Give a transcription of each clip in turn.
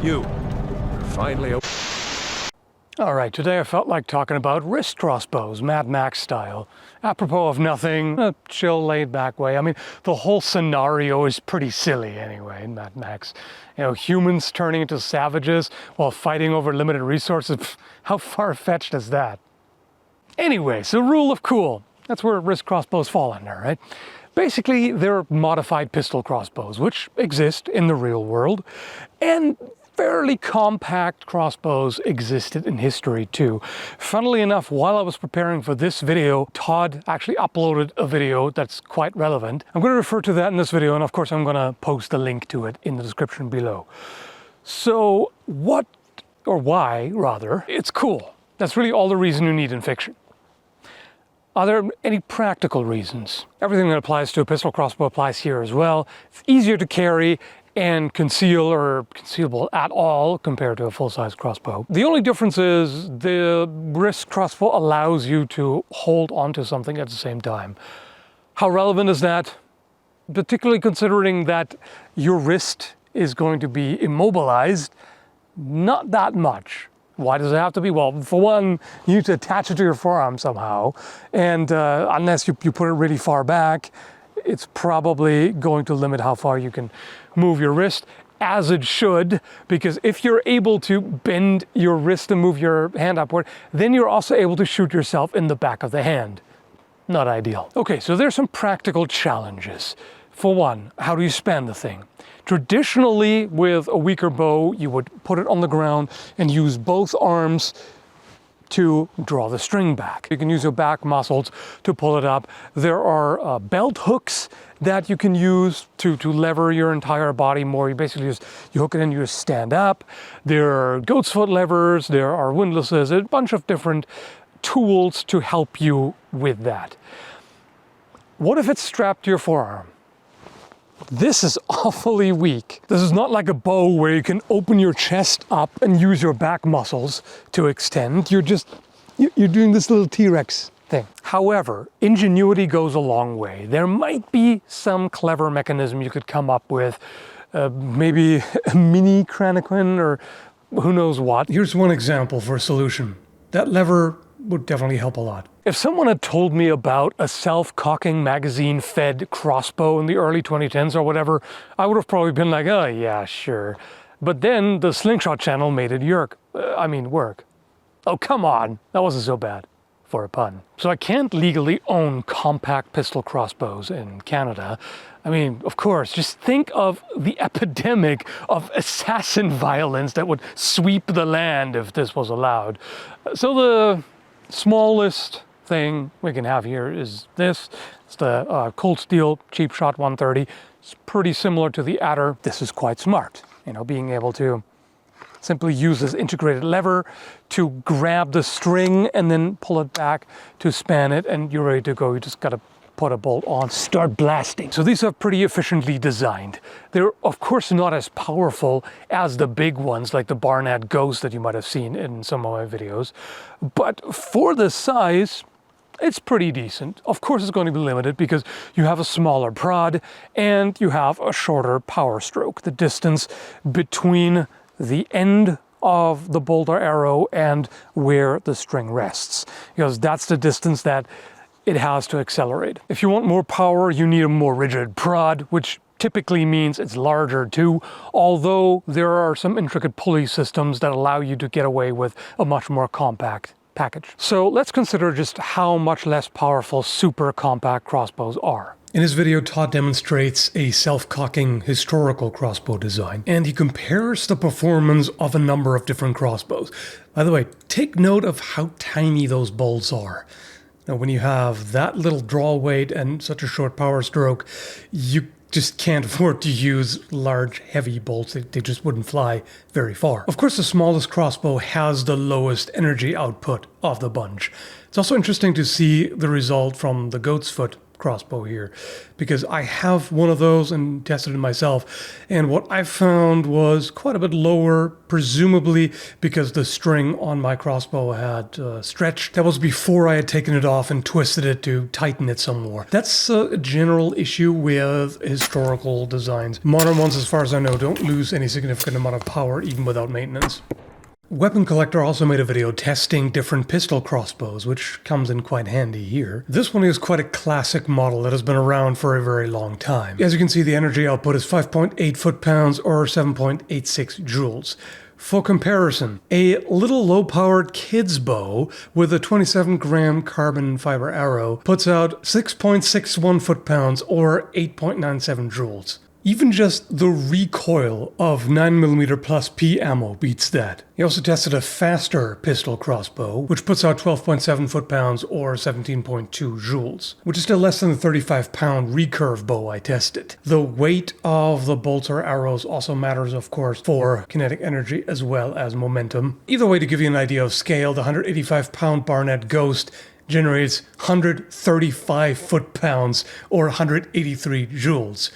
You. Finally. Alright, today I felt like talking about wrist crossbows, Mad Max style. Apropos of nothing, a chill, laid-back way. I mean, the whole scenario is pretty silly anyway in Mad Max. You know, humans turning into savages while fighting over limited resources. Pff, how far-fetched is that? Anyway, so rule of cool. That's where wrist crossbows fall under, right? Basically, they're modified pistol crossbows, which exist in the real world. And fairly compact crossbows existed in history too. Funnily enough, while I was preparing for this video, Todd actually uploaded a video that's quite relevant. I'm going to refer to that in this video, and of course I'm going to post a link to it in the description below. So what, or why rather, it's cool. That's really all the reason you need in fiction. Are there any practical reasons? Everything that applies to a pistol crossbow applies here as well. It's easier to carry and conceal or concealable at all compared to a full-size crossbow. The only difference is the wrist crossbow allows you to hold onto something at the same time. How relevant is that? Particularly considering that your wrist is going to be immobilized, not that much. Why does it have to be? Well, for one, you need to attach it to your forearm somehow, and unless you put it really far back, it's probably going to limit how far you can move your wrist, as it should, because if you're able to bend your wrist and move your hand upward, then you're also able to shoot yourself in the back of the hand. Not ideal. Okay, so there's some practical challenges. For one, how do you span the thing? Traditionally, with a weaker bow, you would put it on the ground and use both arms to draw the string back. You can use your back muscles to pull it up. There are belt hooks that you can use to lever your entire body more. You basically just, you hook it in, you just stand up. There are goat's foot levers, there are windlasses, a bunch of different tools to help you with that. What if it's strapped to your forearm? This is awfully weak. This is not like a bow where you can open your chest up and use your back muscles to extend. You're doing this little T-Rex thing. However, ingenuity goes a long way. There might be some clever mechanism you could come up with, maybe a mini craniquin or who knows what. Here's one example for a solution. That lever would definitely help a lot. If someone had told me about a self-cocking magazine-fed crossbow in the early 2010s or whatever, I would have probably been like, oh yeah, sure. But then the Slingshot channel made it work. Oh, come on, that wasn't so bad, for a pun. So I can't legally own compact pistol crossbows in Canada. I mean, of course, just think of the epidemic of assassin violence that would sweep the land if this was allowed. So the smallest thing we can have here is this. It's the Cold Steel Cheap Shot 130. It's pretty similar to the Adder. This is quite smart, you know, being able to simply use this integrated lever to grab the string and then pull it back to span it, and you're ready to go. You just gotta put a bolt on, start blasting. So these are pretty efficiently designed. They're of course not as powerful as the big ones like the Barnett Ghost that you might have seen in some of my videos, but for the size, it's pretty decent. Of course it's going to be limited because you have a smaller prod and you have a shorter power stroke. The distance between the end of the bolt or arrow and where the string rests, because that's the distance that it has to accelerate. If you want more power, you need a more rigid prod, which typically means it's larger too, although there are some intricate pulley systems that allow you to get away with a much more compact package. So let's consider just how much less powerful super compact crossbows are. In his video, Todd demonstrates a self-cocking historical crossbow design, and he compares the performance of a number of different crossbows. By the way, take note of how tiny those bolts are. Now, when you have that little draw weight and such a short power stroke, you just can't afford to use large, heavy bolts. They just wouldn't fly very far. Of course, the smallest crossbow has the lowest energy output of the bunch. It's also interesting to see the result from the goat's foot crossbow here, because I have one of those and tested it myself, and what I found was quite a bit lower, presumably because the string on my crossbow had stretched. That was before I had taken it off and twisted it to tighten it some more. That's a general issue with historical designs. Modern ones, as far as I know, don't lose any significant amount of power even without maintenance. Weapon Collector also made a video testing different pistol crossbows, which comes in quite handy here. This one is quite a classic model that has been around for a very long time. As you can see, the energy output is 5.8 foot-pounds or 7.86 joules. For comparison, a little low-powered kid's bow with a 27-gram carbon fiber arrow puts out 6.61 foot-pounds or 8.97 joules. Even just the recoil of 9mm plus P ammo beats that. He also tested a faster pistol crossbow, which puts out 12.7 foot-pounds or 17.2 joules, which is still less than the 35-pound recurve bow I tested. The weight of the bolts or arrows also matters, of course, for kinetic energy as well as momentum. Either way, to give you an idea of scale, the 185-pound Barnett Ghost generates 135 foot-pounds or 183 joules.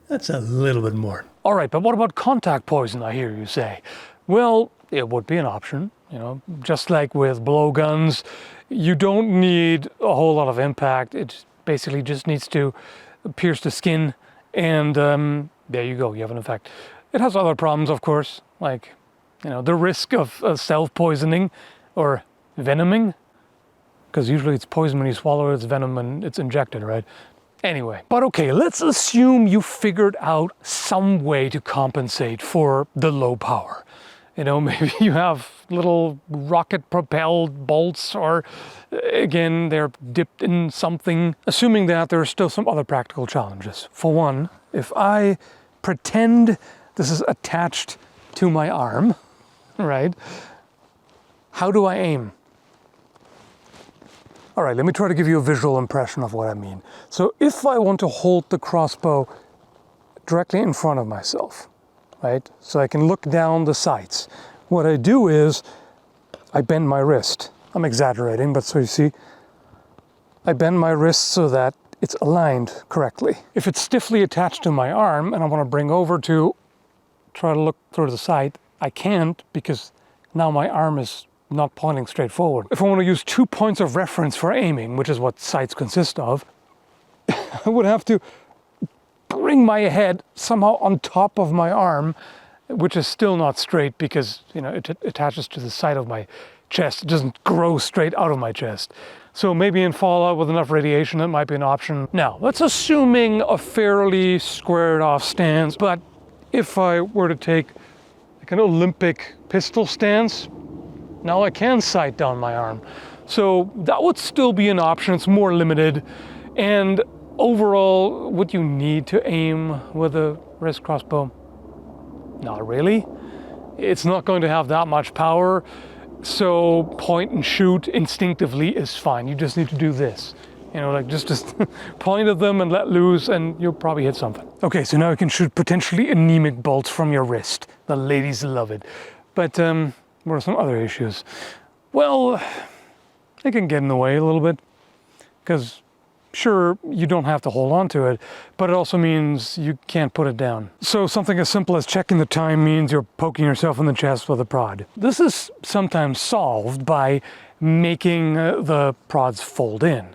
That's a little bit more. All right, but what about contact poison, I hear you say? Well, it would be an option, you know, just like with blowguns. You don't need a whole lot of impact. It basically just needs to pierce the skin, and there you go, you have an effect. It has other problems, of course, like, you know, the risk of self-poisoning or venoming, because usually it's poison when you swallow it, it's venom when it's injected, right? Anyway, but okay, let's assume you figured out some way to compensate for the low power. You know, maybe you have little rocket-propelled bolts, or again, they're dipped in something. Assuming that, there are still some other practical challenges. For one, if I pretend this is attached to my arm, right, how do I aim? All right, let me try to give you a visual impression of what I mean. So if I want to hold the crossbow directly in front of myself, right, so I can look down the sights, what I do is I bend my wrist. I'm exaggerating, but so you see, I bend my wrist so that it's aligned correctly. If it's stiffly attached to my arm and I want to bring over to try to look through the sight, I can't, because now my arm is not pointing straight forward. If I want to use 2 points of reference for aiming, which is what sights consist of, I would have to bring my head somehow on top of my arm, which is still not straight because, you know, it attaches to the side of my chest. It doesn't grow straight out of my chest. So maybe in Fallout with enough radiation, that might be an option. Now, that's assuming a fairly squared off stance, but if I were to take like an Olympic pistol stance, now I can sight down my arm. So that would still be an option. It's more limited. And overall, would you need to aim with a wrist crossbow? Not really. It's not going to have that much power. So point and shoot instinctively is fine. You just need to do this. You know, like just point at them and let loose and you'll probably hit something. Okay, so now you can shoot potentially anemic bolts from your wrist. The ladies love it. But what are some other issues? Well, it can get in the way a little bit, because sure, you don't have to hold on to it, but it also means you can't put it down. So something as simple as checking the time means you're poking yourself in the chest with a prod. This is sometimes solved by making the prods fold in,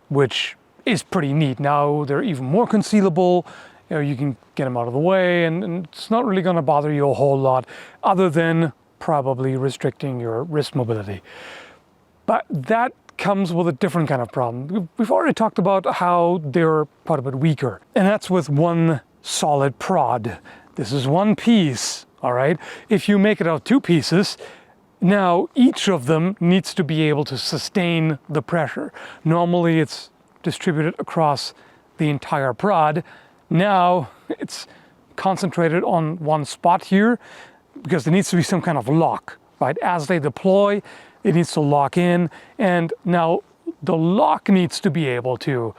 which is pretty neat. Now they're even more concealable. You know, you can get them out of the way, and it's not really going to bother you a whole lot, other than probably restricting your wrist mobility. But that comes with a different kind of problem. We've already talked about how they're quite a bit weaker, and that's with one solid prod. This is one piece, all right? If you make it out 2 pieces, now each of them needs to be able to sustain the pressure. Normally it's distributed across the entire prod. Now it's concentrated on one spot here, because there needs to be some kind of lock, right? As they deploy, it needs to lock in, and now the lock needs to be able to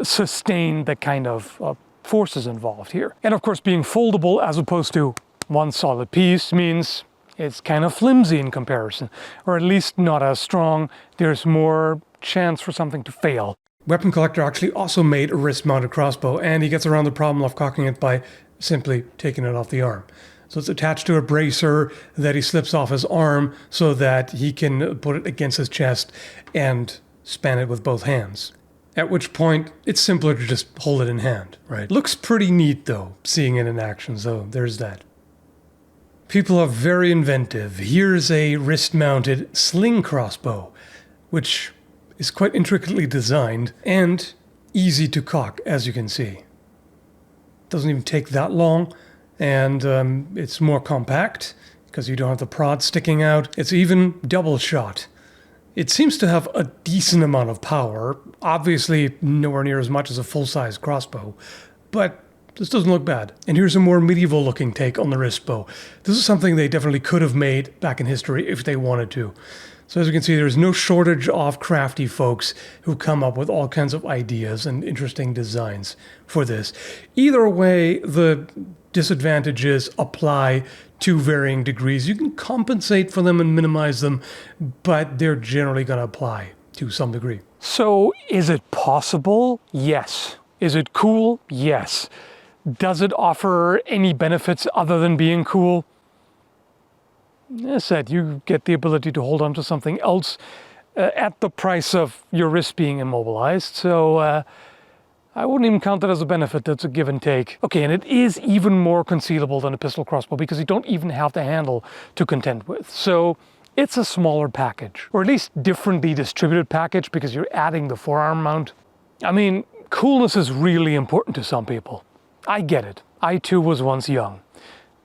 sustain the kind of forces involved here. And of course, being foldable as opposed to one solid piece means it's kind of flimsy in comparison, or at least not as strong. There's more chance for something to fail. Weapon Collector actually also made a wrist-mounted crossbow, and he gets around the problem of cocking it by simply taking it off the arm. So it's attached to a bracer that he slips off his arm so that he can put it against his chest and span it with both hands. At which point, it's simpler to just hold it in hand, right? Looks pretty neat though, seeing it in action, so there's that. People are very inventive. Here's a wrist-mounted sling crossbow, which is quite intricately designed and easy to cock, as you can see. Doesn't even take that long, and it's more compact because you don't have the prod sticking out. It's even double shot. It seems to have a decent amount of power, obviously nowhere near as much as a full-size crossbow, but this doesn't look bad. And here's a more medieval looking take on the wrist bow. This is something they definitely could have made back in history if they wanted to. So as you can see, there's no shortage of crafty folks who come up with all kinds of ideas and interesting designs for this. Either way, the disadvantages apply to varying degrees. You can compensate for them and minimize them, but they're generally going to apply to some degree. So is it possible? Yes. Is it cool? Yes. Does it offer any benefits other than being cool? As I said, you get the ability to hold on to something else at the price of your wrist being immobilized. So I wouldn't even count that as a benefit. That's a give and take. Okay, and it is even more concealable than a pistol crossbow because you don't even have the handle to contend with. So it's a smaller package, or at least differently distributed package because you're adding the forearm mount. I mean, coolness is really important to some people. I get it. I too was once young.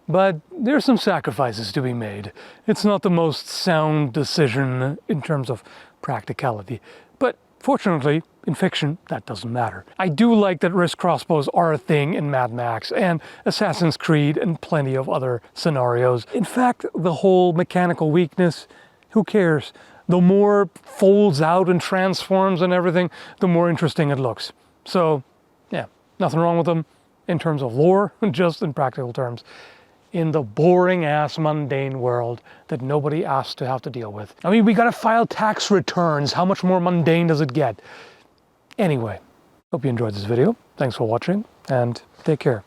But there's some sacrifices to be made. It's not the most sound decision in terms of practicality. But fortunately, in fiction, that doesn't matter. I do like that wrist crossbows are a thing in Mad Max and Assassin's Creed and plenty of other scenarios. In fact, the whole mechanical weakness, who cares? The more folds out and transforms and everything, the more interesting it looks. So, yeah, nothing wrong with them in terms of lore, just in practical terms. In the boring-ass, mundane world that nobody asked to have to deal with. I mean, we gotta file tax returns. How much more mundane does it get? Anyway, hope you enjoyed this video. Thanks for watching, and take care.